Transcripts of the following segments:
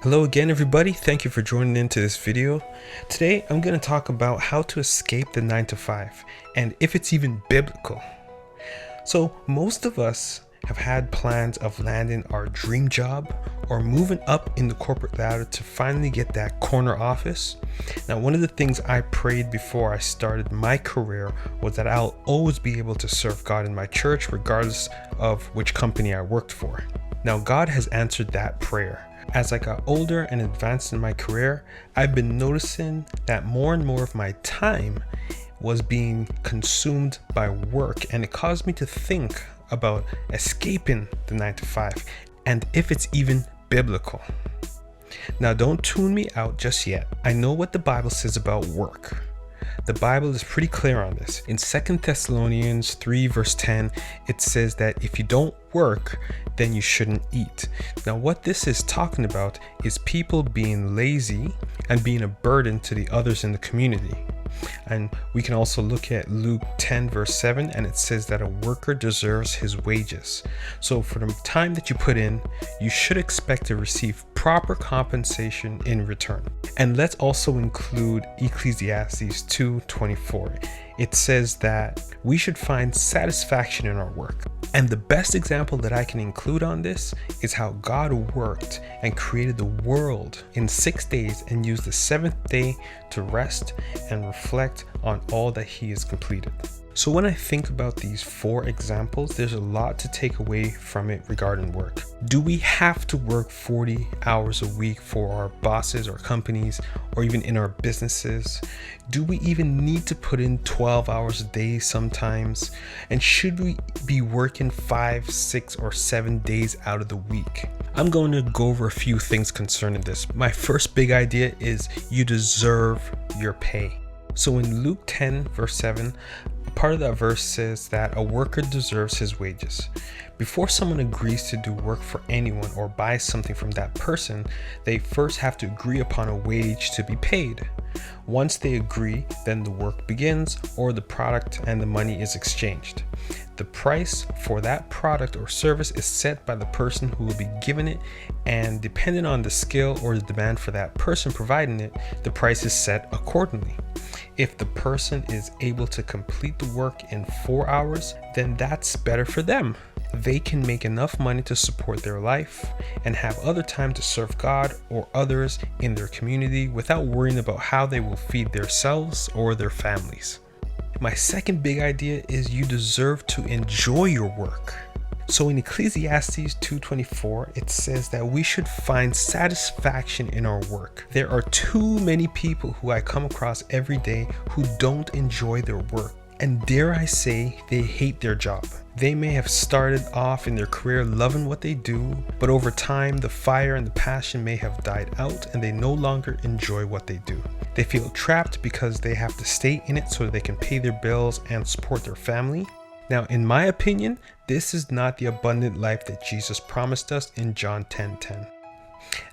Hello again everybody, thank you for joining into this video. Today I'm going to talk about how to escape the 9 to 5 and if it's even biblical. So most of us have had plans of landing our dream job or moving up in the corporate ladder to finally get that corner office. Now one of the things I prayed before I started my career was that I'll always be able to serve God in my church regardless of which company I worked for. Now God has answered that prayer. As I got older and advanced in my career, I've been noticing that more and more of my time was being consumed by work, and it caused me to think about escaping the 9 to 5 and if it's even biblical. Now don't tune me out just yet. I know what the Bible says about work. The Bible is pretty clear on this. In 2 Thessalonians 3 verse 10, it says that if you don't work, then you shouldn't eat. Now what this is talking about is people being lazy and being a burden to the others in the community. And we can also look at Luke 10 verse 7, and it says that a worker deserves his wages. So for the time that you put in, you should expect to receive proper compensation in return. And let's also include Ecclesiastes 2:24. It says that we should find satisfaction in our work. And the best example that I can include on this is how God worked and created the world in 6 days and used the 7th day to rest and reflect on all that He has completed. So when I think about these 4 examples, there's a lot to take away from it regarding work. Do we have to work 40 hours a week for our bosses or companies or even in our businesses? Do we even need to put in 12 hours a day sometimes? And should we be working 5, 6, or 7 days out of the week? I'm going to go over a few things concerning this. My first big idea is you deserve your pay. So in Luke 10 verse 7, part of that verse says that a worker deserves his wages. Before someone agrees to do work for anyone or buy something from that person, they first have to agree upon a wage to be paid. Once they agree, then the work begins, or the product and the money is exchanged. The price for that product or service is set by the person who will be given it, and depending on the skill or the demand for that person providing it, the price is set accordingly. If the person is able to complete the work in 4 hours, then that's better for them. They can make enough money to support their life and have other time to serve God or others in their community without worrying about how they will feed themselves or their families. My second big idea is you deserve to enjoy your work. So in Ecclesiastes 2:24, it says that we should find satisfaction in our work. There are too many people who I come across every day who don't enjoy their work. And dare I say, they hate their job. They may have started off in their career loving what they do, but over time, the fire and the passion may have died out and they no longer enjoy what they do. They feel trapped because they have to stay in it so they can pay their bills and support their family. Now, in my opinion, this is not the abundant life that Jesus promised us in John 10:10.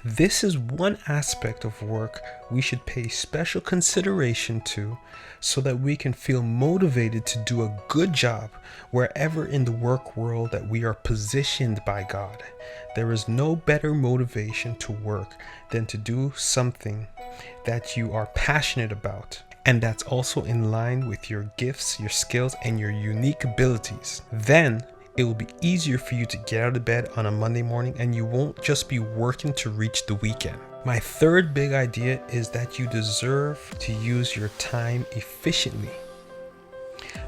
This is one aspect of work we should pay special consideration to so that we can feel motivated to do a good job wherever in the work world that we are positioned by God. There is no better motivation to work than to do something that you are passionate about, and that's also in line with your gifts, your skills, and your unique abilities. Then it will be easier for you to get out of bed on a Monday morning and you won't just be working to reach the weekend. My third big idea is that you deserve to use your time efficiently.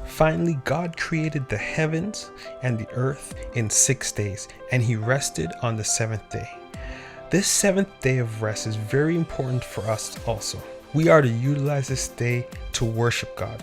Finally, God created the heavens and the earth in 6 days, and He rested on the 7th day. This 7th day of rest is very important for us also. We are to utilize this day to worship God.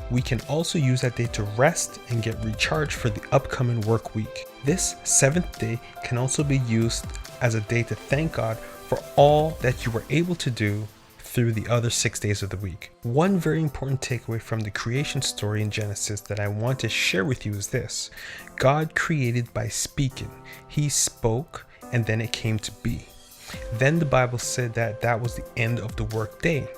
We can also use that day to rest and get recharged for the upcoming work week. This 7th day can also be used as a day to thank God for all that you were able to do through the other 6 days of the week. One very important takeaway from the creation story in Genesis that I want to share with you is this: God created by speaking. He spoke and then it came to be. Then the Bible said that that was the end of the work day.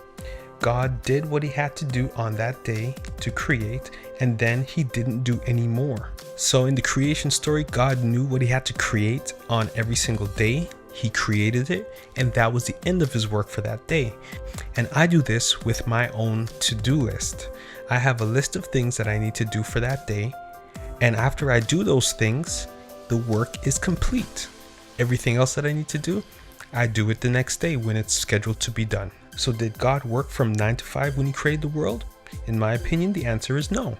God did what He had to do on that day to create, and then He didn't do any more. So in the creation story, God knew what He had to create on every single day. he created it, and that was the end of his work for that day. And I do this with my own to-do list. I have a list of things that I need to do for that day, and after I do those things, the work is complete. Everything else that I need to do, I do it the next day when it's scheduled to be done. So did God work from 9 to 5 when he created the world? In my opinion, the answer is no.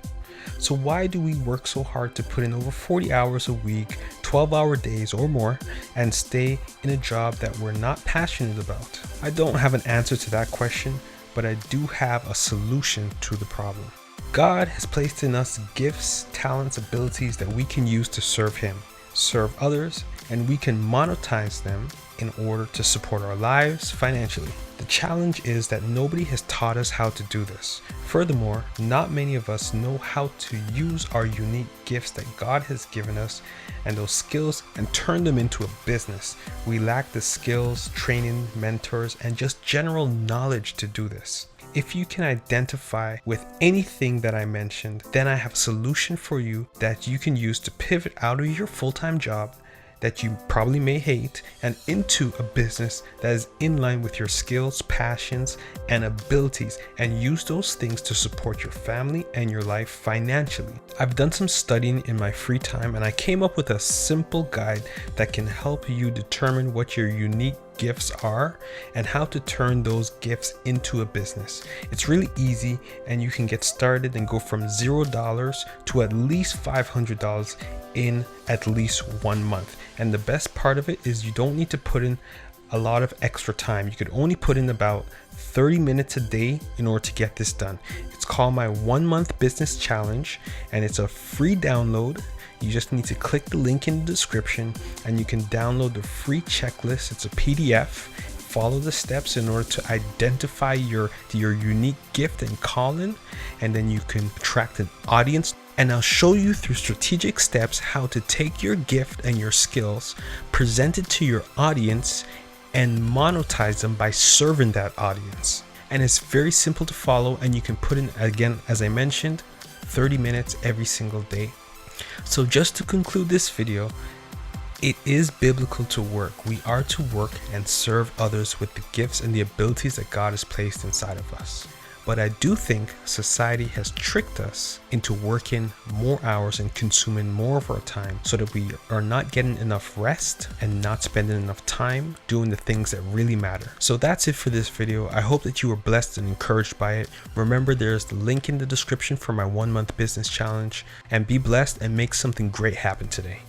So why do we work so hard to put in over 40 hours a week, 12-hour days or more, and stay in a job that we're not passionate about? I don't have an answer to that question, but I do have a solution to the problem. God has placed in us gifts, talents, abilities that we can use to serve him, serve others, and we can monetize them in order to support our lives financially. The challenge is that nobody has taught us how to do this. Furthermore, not many of us know how to use our unique gifts that God has given us and those skills and turn them into a business. We lack the skills, training, mentors, and just general knowledge to do this. If you can identify with anything that I mentioned, then I have a solution for you that you can use to pivot out of your full-time job that you probably may hate and into a business that is in line with your skills, passions, and abilities, and use those things to support your family and your life financially. I've done some studying in my free time, and I came up with a simple guide that can help you determine what your unique gifts are and how to turn those gifts into a business. It's really easy, and you can get started and go from $0 to at least $500 in at least 1 month. And the best part of it is you don't need to put in a lot of extra time. You could only put in about 30 minutes a day in order to get this done. It's called my 1-month business challenge, and it's a free download. You just need to click the link in the description and you can download the free checklist. It's a PDF. Follow the steps in order to identify your unique gift and calling, and then you can attract an audience. And I'll show you through strategic steps how to take your gift and your skills, present it to your audience, and monetize them by serving that audience. And it's very simple to follow, and you can put in, again, as I mentioned, 30 minutes every single day. So just to conclude this video, it is biblical to work. We are to work and serve others with the gifts and the abilities that God has placed inside of us. But I do think society has tricked us into working more hours and consuming more of our time so that we are not getting enough rest and not spending enough time doing the things that really matter. So that's it for this video. I hope that you were blessed and encouraged by it. Remember, there's the link in the description for my 1-month business challenge, and be blessed and make something great happen today.